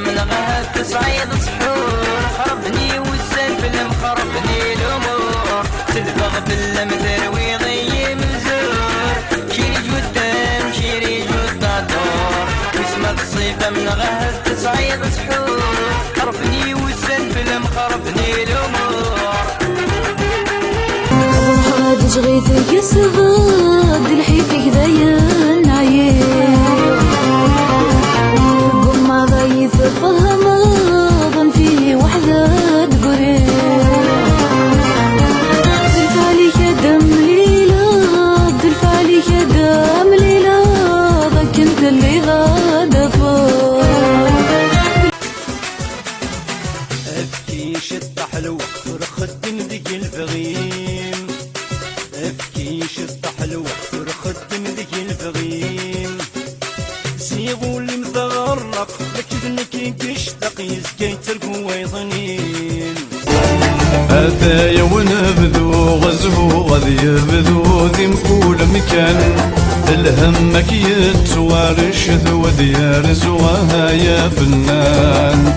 من غهد تصعيد صحور خربني والسلف المخربني الامور تدبغ بالمثل ويضي مزور شيريج قدام شيريج والدادور واسمك الصيفة من غهد تصعيد صحور خربني والسلف المخربني الامور هاد جغيتك يسغد الحيفك ذاين عيين قم ضيف فهم ظن فيه وحدة تقريب دلف عليك دم ليلة دلف عليك دم ليلة ضك انت اللي غاد فوق ابكي شد حلو رخد ذيك الفغيم ابكي شد حلو رخد ذيك الفغيم سيغو اللي متغرق لكنك تشتاق يزكي تركو ويظنين هذايا ونبذو غزو غادي يبذو ذي مكول مكان الهمك يتوارش ذو ديار زواها يا فنان